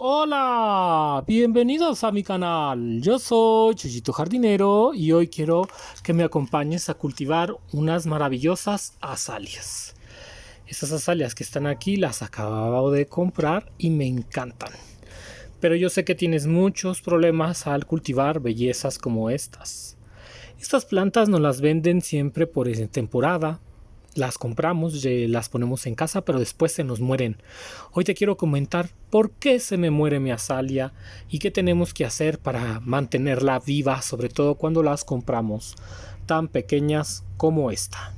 Hola, bienvenidos a mi canal. Yo soy Chuyito Jardinero y hoy quiero que me acompañes a cultivar unas maravillosas azalias. Estas azalias que están aquí las acabo de comprar y me encantan. Pero yo sé que tienes muchos problemas al cultivar bellezas como estas. Estas plantas nos las venden siempre por temporada. Las compramos, las ponemos en casa, pero después se nos mueren. Hoy te quiero comentar por qué se me muere mi azalia y qué tenemos que hacer para mantenerla viva, sobre todo cuando las compramos tan pequeñas como esta.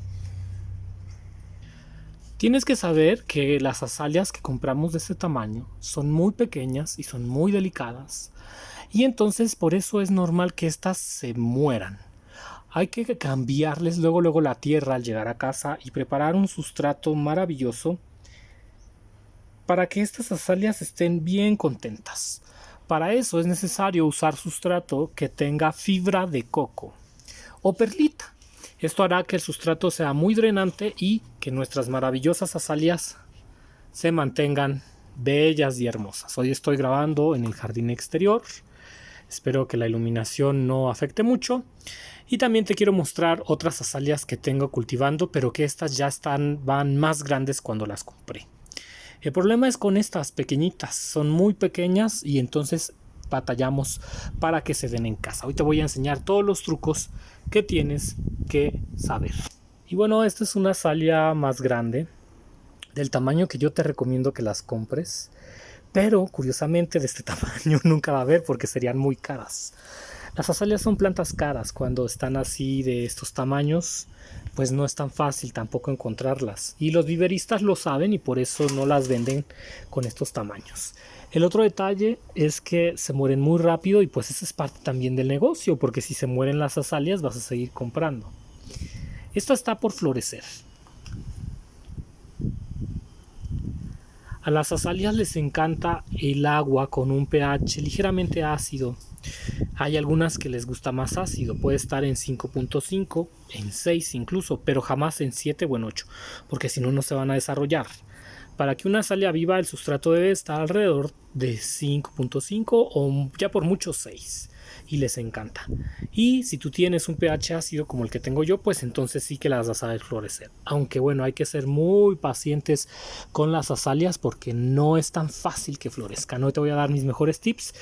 Tienes que saber que las azalias que compramos de este tamaño son muy pequeñas y son muy delicadas, y entonces por eso es normal que estas se mueran. Hay que cambiarles luego la tierra al llegar a casa y preparar un sustrato maravilloso para que estas azalias estén bien contentas. Para eso es necesario usar sustrato que tenga fibra de coco o perlita. Esto hará que el sustrato sea muy drenante y que nuestras maravillosas azalias se mantengan bellas y hermosas. Hoy estoy grabando en el jardín exterior. Espero que la iluminación no afecte mucho. Y también te quiero mostrar otras azalias que tengo cultivando, pero que estas ya van más grandes cuando las compré. El problema es con estas pequeñitas, son muy pequeñas y entonces batallamos para que se den en casa. Hoy te voy a enseñar todos los trucos que tienes que saber. Y bueno, esta es una azalia más grande, del tamaño que yo te recomiendo que las compres. Pero curiosamente de este tamaño nunca va a haber porque serían muy caras. Las azalias son plantas caras. Cuando están así de estos tamaños, pues no es tan fácil tampoco encontrarlas. Y los viveristas lo saben y por eso no las venden con estos tamaños. El otro detalle es que se mueren muy rápido y pues esa es parte también del negocio, porque si se mueren las azalias vas a seguir comprando. Esta está por florecer. A las azalias les encanta el agua con un pH ligeramente ácido. Hay algunas que les gusta más ácido, puede estar en 5.5, en 6 incluso, pero jamás en 7 o en 8, porque si no, no se van a desarrollar. Para que una azalia viva, el sustrato debe estar alrededor de 5.5 o ya por mucho 6. Y les encanta. Y si tú tienes un pH ácido como el que tengo yo, pues entonces sí que las vas a ver florecer. Aunque bueno, hay que ser muy pacientes con las azalias porque no es tan fácil que florezcan. Hoy te voy a dar mis mejores tips.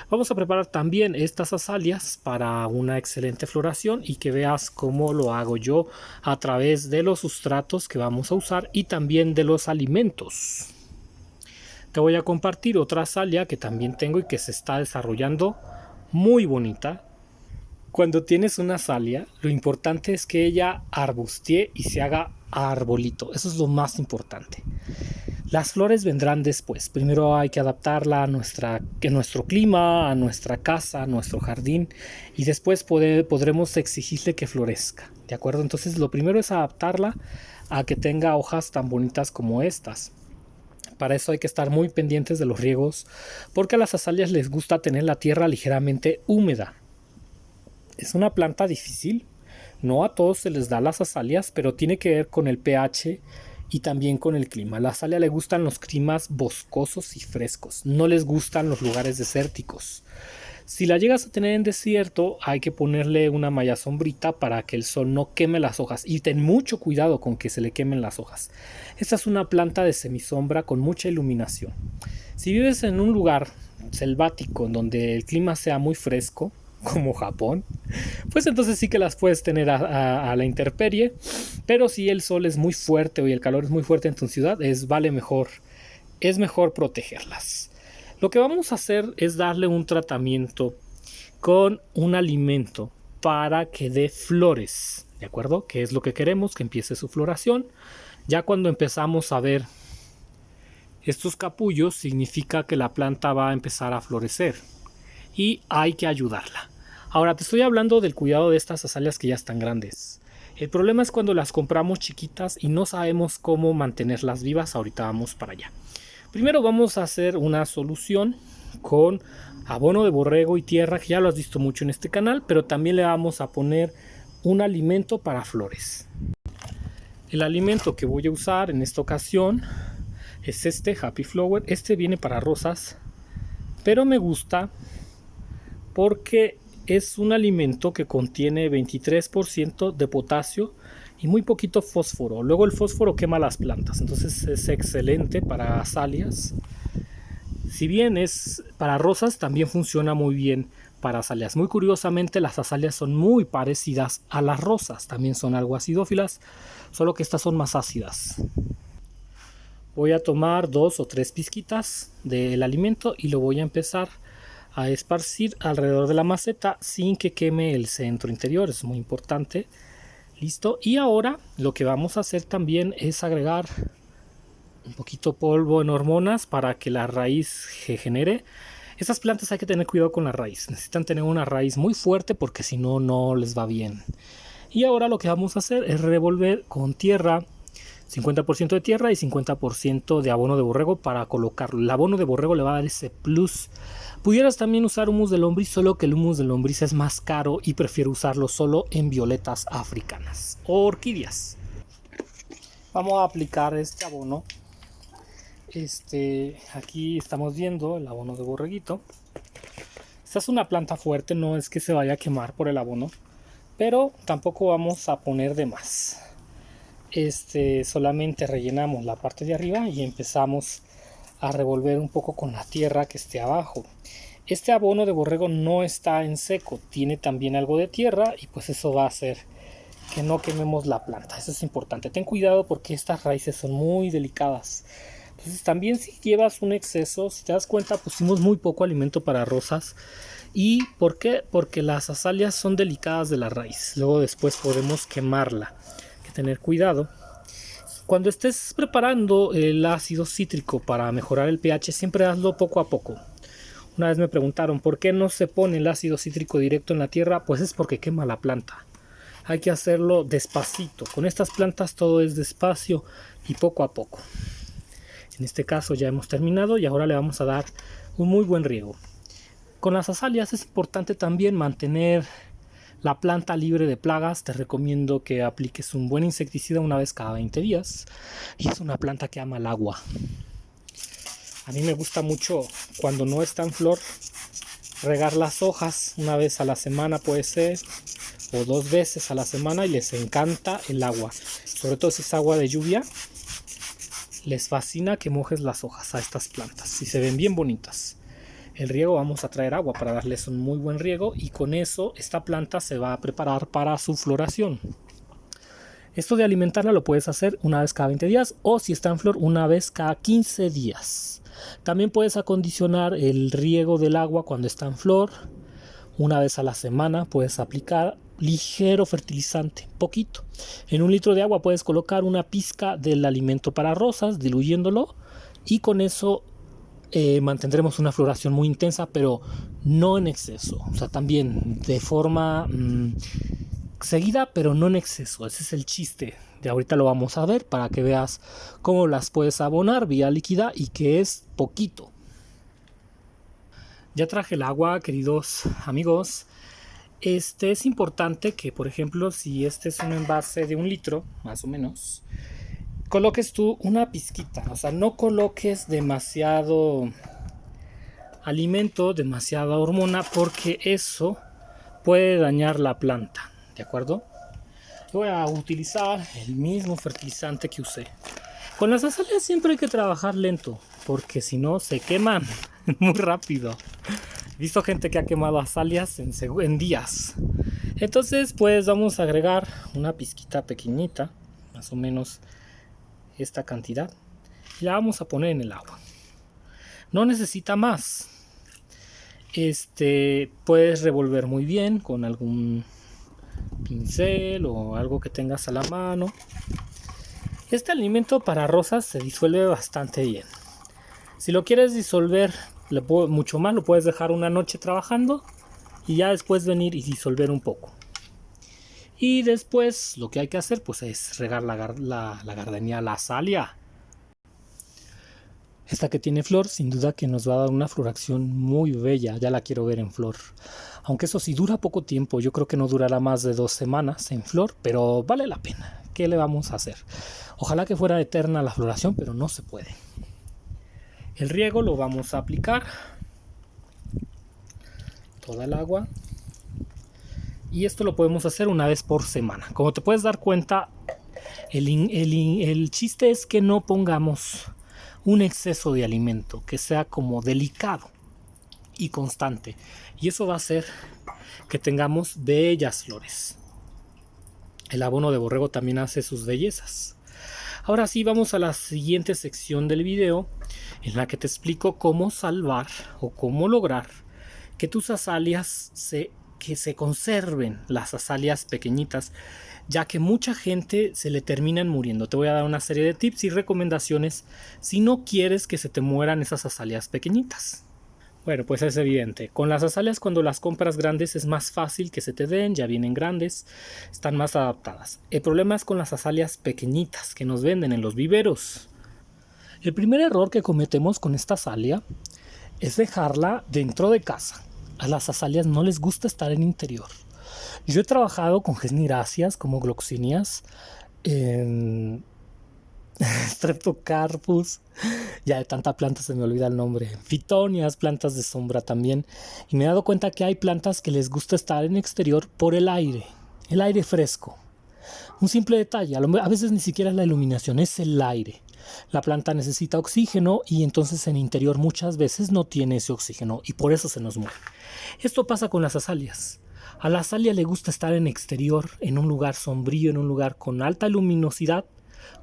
Vamos a preparar también estas azalias para una excelente floración y que veas cómo lo hago yo a través de los sustratos que vamos a usar y también de los alimentos. Te voy a compartir otra azalia que también tengo y que se está desarrollando muy bonita. Cuando tienes una azalia, lo importante es que ella arbustee y se haga arbolito. Eso es lo más importante. Las flores vendrán después. Primero hay que adaptarla a nuestro clima, a nuestra casa, a nuestro jardín, y después podremos exigirle que florezca. ¿De acuerdo? Entonces lo primero es adaptarla a que tenga hojas tan bonitas como estas. Para eso hay que estar muy pendientes de los riegos, porque a las azalias les gusta tener la tierra ligeramente húmeda. Es una planta difícil, no a todos se les da las azalias, pero tiene que ver con el pH y también con el clima. A la azalia le gustan los climas boscosos y frescos, no les gustan los lugares desérticos. Si la llegas a tener en desierto, hay que ponerle una malla sombrita para que el sol no queme las hojas. Y ten mucho cuidado con que se le quemen las hojas. Esta es una planta de semisombra con mucha iluminación. Si vives en un lugar selvático en donde el clima sea muy fresco, como Japón, pues entonces sí que las puedes tener a la intemperie. Pero si el sol es muy fuerte o el calor es muy fuerte en tu ciudad, es mejor protegerlas. Lo que vamos a hacer es darle un tratamiento con un alimento para que dé flores, ¿de acuerdo? Que es lo que queremos, que empiece su floración. Ya cuando empezamos a ver estos capullos, significa que la planta va a empezar a florecer y hay que ayudarla. Ahora te estoy hablando del cuidado de estas azalias que ya están grandes. El problema es cuando las compramos chiquitas y no sabemos cómo mantenerlas vivas. Ahorita vamos para allá. Primero vamos a hacer una solución con abono de borrego y tierra, que ya lo has visto mucho en este canal, pero también le vamos a poner un alimento para flores. El alimento que voy a usar en esta ocasión es este Happy Flower. Este viene para rosas pero me gusta porque es un alimento que contiene 23% de potasio y muy poquito fósforo. Luego el fósforo quema las plantas, entonces es excelente para azaleas. Si bien es para rosas, también funciona muy bien para azaleas. Muy curiosamente, las azaleas son muy parecidas a las rosas, también son algo acidófilas, solo que estas son más ácidas. Voy a tomar 2 o 3 pizquitas del alimento y lo voy a empezar a esparcir alrededor de la maceta sin que queme el centro interior, es muy importante. Listo, y ahora lo que vamos a hacer también es agregar un poquito polvo en hormonas para que la raíz se genere. Estas plantas hay que tener cuidado con la raíz, necesitan tener una raíz muy fuerte porque si no, no les va bien. Y ahora lo que vamos a hacer es revolver con tierra, 50% de tierra y 50% de abono de borrego para colocarlo. El abono de borrego le va a dar ese plus. Pudieras también usar humus de lombriz, solo que el humus de lombriz es más caro y prefiero usarlo solo en violetas africanas o orquídeas. Vamos a aplicar este abono. Aquí estamos viendo el abono de borreguito. Esta es una planta fuerte, no es que se vaya a quemar por el abono, pero tampoco vamos a poner de más. Solamente rellenamos la parte de arriba y empezamos a revolver un poco con la tierra que esté abajo. Este abono de borrego no está en seco, tiene también algo de tierra y pues eso va a hacer que no quememos la planta. Eso es importante. Ten cuidado porque estas raíces son muy delicadas. Entonces también si llevas un exceso, si te das cuenta, pusimos muy poco alimento para rosas. ¿Y por qué? Porque las azaleas son delicadas de la raíz. Luego después podemos quemarla. Hay que tener cuidado. Cuando estés preparando el ácido cítrico para mejorar el pH, siempre hazlo poco a poco. Una vez me preguntaron ¿por qué no se pone el ácido cítrico directo en la tierra? Pues es porque quema la planta. Hay que hacerlo despacito. Con estas plantas todo es despacio y poco a poco. En este caso ya hemos terminado y ahora le vamos a dar un muy buen riego. Con las azaleas es importante también mantener la planta libre de plagas. Te recomiendo que apliques un buen insecticida una vez cada 20 días. Y es una planta que ama el agua. A mí me gusta mucho cuando no está en flor regar las hojas una vez a la semana puede ser, o 2 veces a la semana, y les encanta el agua. Sobre todo si es agua de lluvia. Les fascina que mojes las hojas a estas plantas y se ven bien bonitas. El riego, vamos a traer agua para darles un muy buen riego y con eso esta planta se va a preparar para su floración. Esto de alimentarla lo puedes hacer una vez cada 20 días o si está en flor una vez cada 15 días. También puedes acondicionar el riego del agua cuando está en flor. Una vez a la semana puedes aplicar ligero fertilizante, poquito. En 1 litro de agua puedes colocar una pizca del alimento para rosas, diluyéndolo, y con eso mantendremos una floración muy intensa, pero no en exceso. O sea, también de forma seguida, pero no en exceso. Ese es el chiste. De ahorita lo vamos a ver para que veas cómo las puedes abonar vía líquida y que es poquito. Ya traje el agua, queridos amigos. Es importante que, por ejemplo, si este es un envase de 1 litro, más o menos, coloques tú una pizquita. O sea, no coloques demasiado alimento, demasiada hormona, porque eso puede dañar la planta. ¿De acuerdo? Voy a utilizar el mismo fertilizante que usé. Con las azaleas siempre hay que trabajar lento, porque si no se queman muy rápido. He visto gente que ha quemado azaleas en días. Entonces pues vamos a agregar una pizquita pequeñita, más o menos esta cantidad, y la vamos a poner en el agua. No necesita más. Puedes revolver muy bien con algún pincel o algo que tengas a la mano. Este alimento para rosas se disuelve bastante bien. Si lo quieres disolver mucho más, lo puedes dejar una noche trabajando y ya después venir y disolver un poco. Y después lo que hay que hacer pues es regar la gardenia, la azalia. Esta que tiene flor, sin duda que nos va a dar una floración muy bella. Ya la quiero ver en flor. Aunque eso sí dura poco tiempo. Yo creo que no durará más de 2 semanas en flor. Pero vale la pena. ¿Qué le vamos a hacer? Ojalá que fuera eterna la floración, pero no se puede. El riego lo vamos a aplicar toda el agua. Y esto lo podemos hacer una vez por semana. Como te puedes dar cuenta, el chiste es que no pongamos un exceso de alimento, que sea como delicado y constante. Y eso va a hacer que tengamos bellas flores. El abono de borrego también hace sus bellezas. Ahora sí, vamos a la siguiente sección del video, en la que te explico cómo salvar o cómo lograr que tus azaleas se conserven, las azaleas pequeñitas, ya que mucha gente se le terminan muriendo. Te voy a dar una serie de tips y recomendaciones si no quieres que se te mueran esas azaleas pequeñitas. Bueno, pues es evidente. Con las azaleas, cuando las compras grandes es más fácil que se te den, ya vienen grandes, están más adaptadas. El problema es con las azaleas pequeñitas que nos venden en los viveros. El primer error que cometemos con esta azalea es dejarla dentro de casa. A las azaleas no les gusta estar en interior. Yo he trabajado con gesniráceas como gloxinias, Streptocarpus, ya de tanta planta se me olvida el nombre, fitonias, plantas de sombra también, y me he dado cuenta que hay plantas que les gusta estar en exterior por el aire fresco. Un simple detalle, a veces ni siquiera es la iluminación, es el aire. La planta necesita oxígeno y entonces en interior muchas veces no tiene ese oxígeno y por eso se nos muere. Esto pasa con las azaleas. A la azalia le gusta estar en exterior, en un lugar sombrío, en un lugar con alta luminosidad,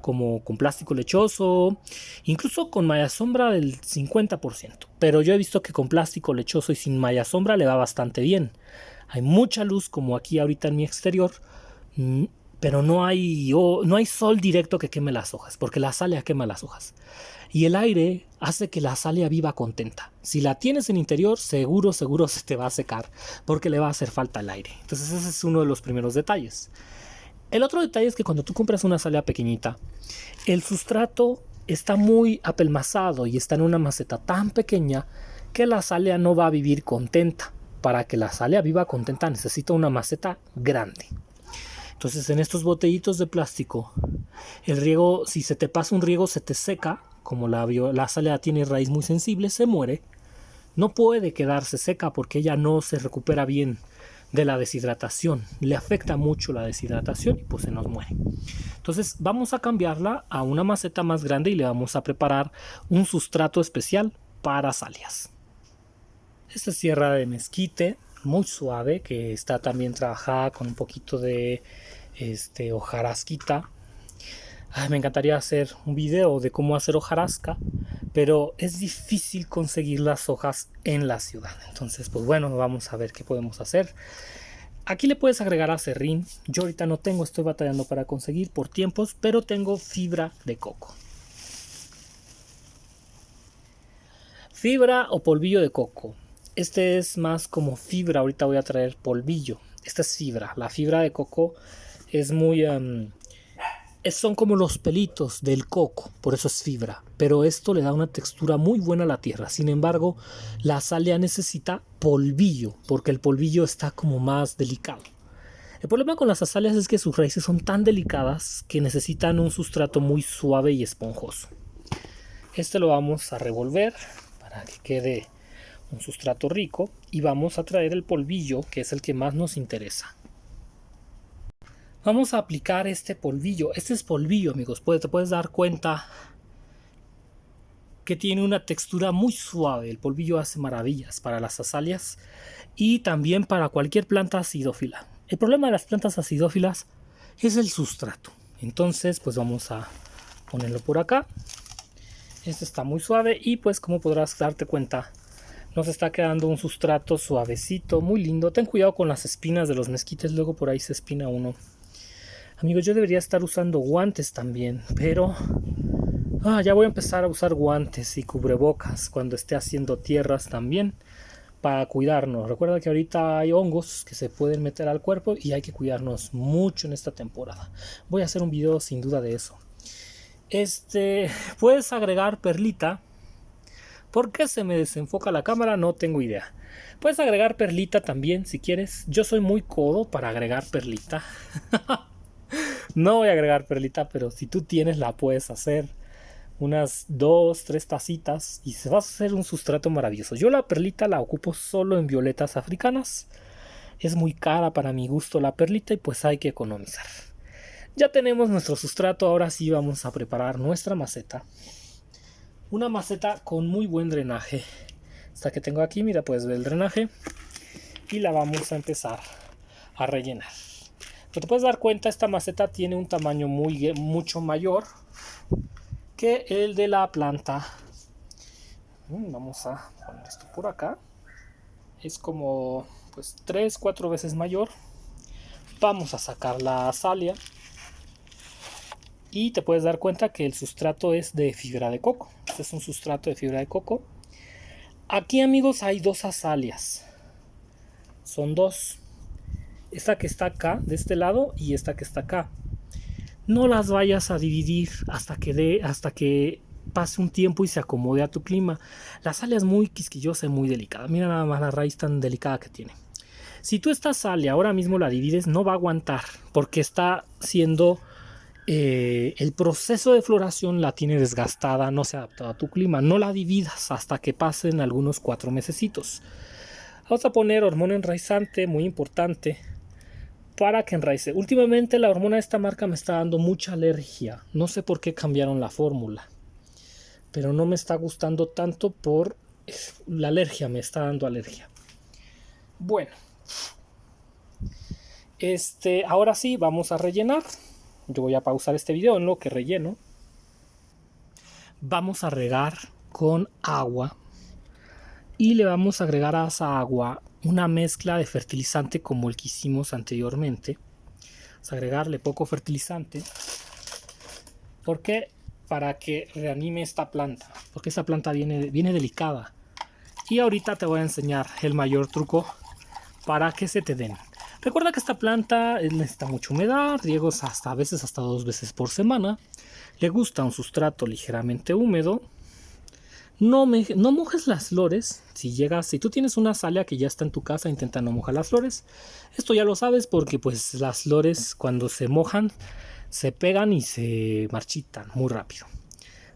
como con plástico lechoso, incluso con malla sombra del 50%. Pero yo he visto que con plástico lechoso y sin malla sombra le va bastante bien. Hay mucha luz como aquí ahorita en mi exterior, pero no hay sol directo que queme las hojas, porque la azalea quema las hojas. Y el aire hace que la azalea viva contenta. Si la tienes en interior, seguro se te va a secar, porque le va a hacer falta el aire. Entonces ese es uno de los primeros detalles. El otro detalle es que cuando tú compras una azalea pequeñita, el sustrato está muy apelmazado y está en una maceta tan pequeña que la azalea no va a vivir contenta. Para que la azalea viva contenta necesita una maceta grande. Entonces en estos botellitos de plástico, el riego, si se te pasa un riego, se te seca. Como la azalea tiene raíz muy sensible, se muere. No puede quedarse seca porque ella no se recupera bien de la deshidratación. Le afecta mucho la deshidratación y pues se nos muere. Entonces vamos a cambiarla a una maceta más grande y le vamos a preparar un sustrato especial para azaleas. Esta es sierra de mezquite, muy suave, que está también trabajada con un poquito de hojarasquita. Me encantaría hacer un video de cómo hacer hojarasca, pero es difícil conseguir las hojas en la ciudad. Entonces, pues bueno, vamos a ver qué podemos hacer. Aquí le puedes agregar aserrín. Yo ahorita no tengo, estoy batallando para conseguir por tiempos, pero tengo fibra de coco. Fibra o polvillo de coco. Este es más como fibra, ahorita voy a traer polvillo. Esta es fibra. La fibra de coco es muy... son como los pelitos del coco, por eso es fibra, pero esto le da una textura muy buena a la tierra. Sin embargo, la azalea necesita polvillo, porque el polvillo está como más delicado. El problema con las azaleas es que sus raíces son tan delicadas que necesitan un sustrato muy suave y esponjoso. Este lo vamos a revolver para que quede un sustrato rico y vamos a traer el polvillo, que es el que más nos interesa. Vamos a aplicar este polvillo. Este es polvillo, amigos. Te puedes dar cuenta que tiene una textura muy suave. El polvillo hace maravillas para las azaleas y también para cualquier planta acidófila. El problema de las plantas acidófilas es el sustrato. Entonces, pues vamos a ponerlo por acá. Este está muy suave y pues como podrás darte cuenta, nos está quedando un sustrato suavecito, muy lindo. Ten cuidado con las espinas de los mezquites, luego por ahí se espina uno. Amigos, yo debería estar usando guantes también, pero ya voy a empezar a usar guantes y cubrebocas cuando esté haciendo tierras también para cuidarnos. Recuerda que ahorita hay hongos que se pueden meter al cuerpo y hay que cuidarnos mucho en esta temporada. Voy a hacer un video sin duda de eso. Puedes agregar perlita. ¿Por qué se me desenfoca la cámara? No tengo idea. Puedes agregar perlita también si quieres. Yo soy muy codo para agregar perlita. No voy a agregar perlita, pero si tú tienes la puedes hacer. unas 2, 3 tacitas y se va a hacer un sustrato maravilloso. Yo la perlita la ocupo solo en violetas africanas. Es muy cara para mi gusto la perlita y pues hay que economizar. Ya tenemos nuestro sustrato, ahora sí vamos a preparar nuestra maceta. Una maceta con muy buen drenaje. Esta que tengo aquí, mira, puedes ver el drenaje. Y la vamos a empezar a rellenar. Pero te puedes dar cuenta, esta maceta tiene un tamaño mucho mayor que el de la planta. Vamos a poner esto por acá. Es como pues 3-4 veces mayor. Vamos a sacar la azalia. Y te puedes dar cuenta que el sustrato es de fibra de coco. Este es un sustrato de fibra de coco. Aquí, amigos, hay 2 azalias. Son 2. Esta que está acá, de este lado, y esta que está acá. No las vayas a dividir hasta que pase un tiempo y se acomode a tu clima. La azalia es muy quisquillosa y muy delicada. Mira nada más la raíz tan delicada que tiene. Si tú esta azalia ahora mismo la divides, no va a aguantar porque está siendo... el proceso de floración la tiene desgastada, no se ha adaptado a tu clima. No la dividas hasta que pasen algunos 4 mesecitos. Vamos a poner hormona enraizante, muy importante, para que enraice. Últimamente la hormona de esta marca me está dando mucha alergia. No sé por qué cambiaron la fórmula, pero no me está gustando tanto por la alergia, me está dando alergia. Bueno, ahora sí vamos a rellenar. Yo voy a pausar este video en lo que relleno. Vamos a regar con agua y le vamos a agregar a esa agua una mezcla de fertilizante como el que hicimos anteriormente. Vamos a agregarle poco fertilizante. ¿Por qué? Para que reanime esta planta, porque esta planta viene delicada. Y ahorita te voy a enseñar el mayor truco para que se te den. Recuerda que esta planta necesita mucha humedad, riegos a veces hasta 2 veces por semana. Le gusta un sustrato ligeramente húmedo. No mojes las flores. Si tú tienes una azalia que ya está en tu casa, intenta no mojar las flores. Esto ya lo sabes porque pues las flores cuando se mojan se pegan y se marchitan muy rápido.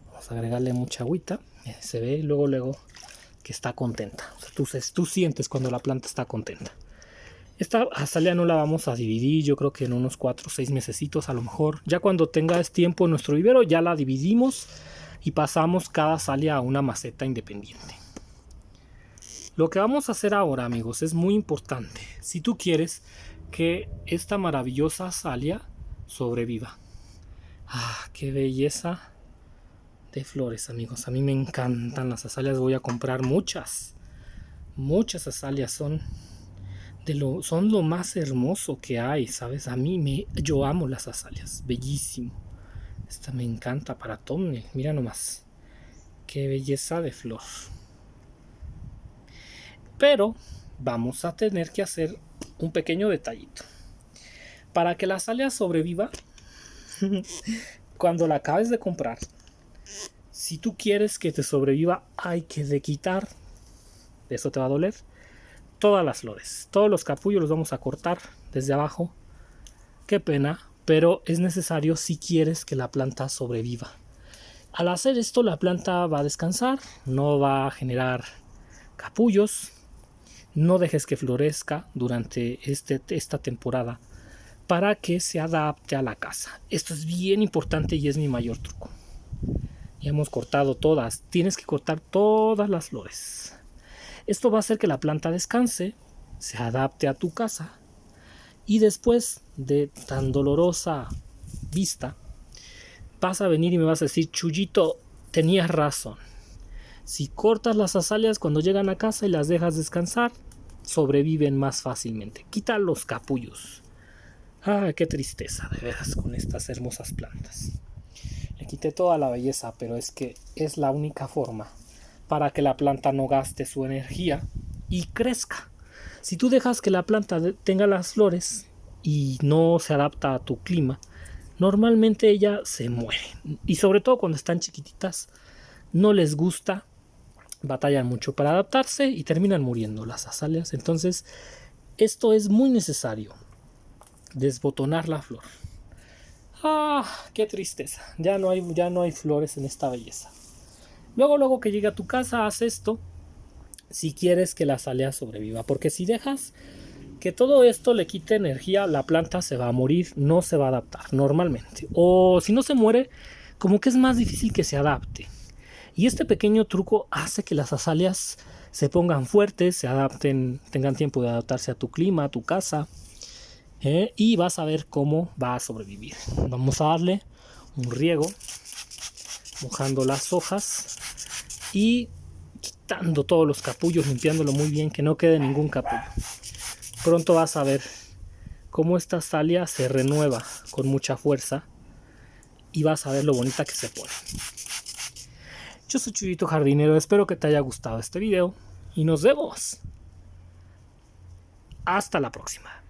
Vamos a agregarle mucha agüita. Se ve luego que está contenta. O sea, tú sientes cuando la planta está contenta. Esta azalia no la vamos a dividir, yo creo que en unos 4 o 6 mesecitos a lo mejor. Ya cuando tengas tiempo en nuestro vivero ya la dividimos y pasamos cada azalia a una maceta independiente. Lo que vamos a hacer ahora, amigos, es muy importante. Si tú quieres que esta maravillosa azalia sobreviva. ¡Ah, qué belleza de flores, amigos! A mí me encantan las azalias, voy a comprar muchas. Muchas azalias son lo más hermoso que hay, ¿sabes? Yo amo las azalias, bellísimo. Esta me encanta para thumbnail, mira nomás. Qué belleza de flor. Pero vamos a tener que hacer un pequeño detallito. Para que la azalia sobreviva, cuando la acabes de comprar, si tú quieres que te sobreviva, hay que quitar, eso te va a doler, todas las flores, todos los capullos los vamos a cortar desde abajo. Qué pena, pero es necesario si quieres que la planta sobreviva. Al hacer esto, la planta va a descansar, no va a generar capullos. No dejes que florezca durante esta temporada para que se adapte a la casa. Esto es bien importante y es mi mayor truco. Ya hemos cortado todas, tienes que cortar todas las flores. Esto va a hacer que la planta descanse, se adapte a tu casa y después de tan dolorosa vista vas a venir y me vas a decir: Chuyito, tenías razón. Si cortas las azalias cuando llegan a casa y las dejas descansar, sobreviven más fácilmente. Quita los capullos. ¡Ah, qué tristeza de veras con estas hermosas plantas! Le quité toda la belleza, pero es que es la única forma para que la planta no gaste su energía y crezca. Si tú dejas que la planta tenga las flores y no se adapta a tu clima, normalmente ella se muere. Y sobre todo cuando están chiquititas, no les gusta, batallan mucho para adaptarse y terminan muriendo las azalias. Entonces, esto es muy necesario, desbotonar la flor. Ah, qué tristeza. Ya no hay flores en esta belleza. Luego que llegue a tu casa, haz esto si quieres que la azalea sobreviva. Porque si dejas que todo esto le quite energía, la planta se va a morir, no se va a adaptar normalmente. O si no se muere, como que es más difícil que se adapte. Y este pequeño truco hace que las azaleas se pongan fuertes, se adapten, tengan tiempo de adaptarse a tu clima, a tu casa. Y vas a ver cómo va a sobrevivir. Vamos a darle un riego, mojando las hojas y quitando todos los capullos, limpiándolo muy bien, que no quede ningún capullo. Pronto vas a ver cómo esta azalea se renueva con mucha fuerza y vas a ver lo bonita que se pone. Yo soy Chuyito Jardinero, espero que te haya gustado este video y nos vemos. Hasta la próxima.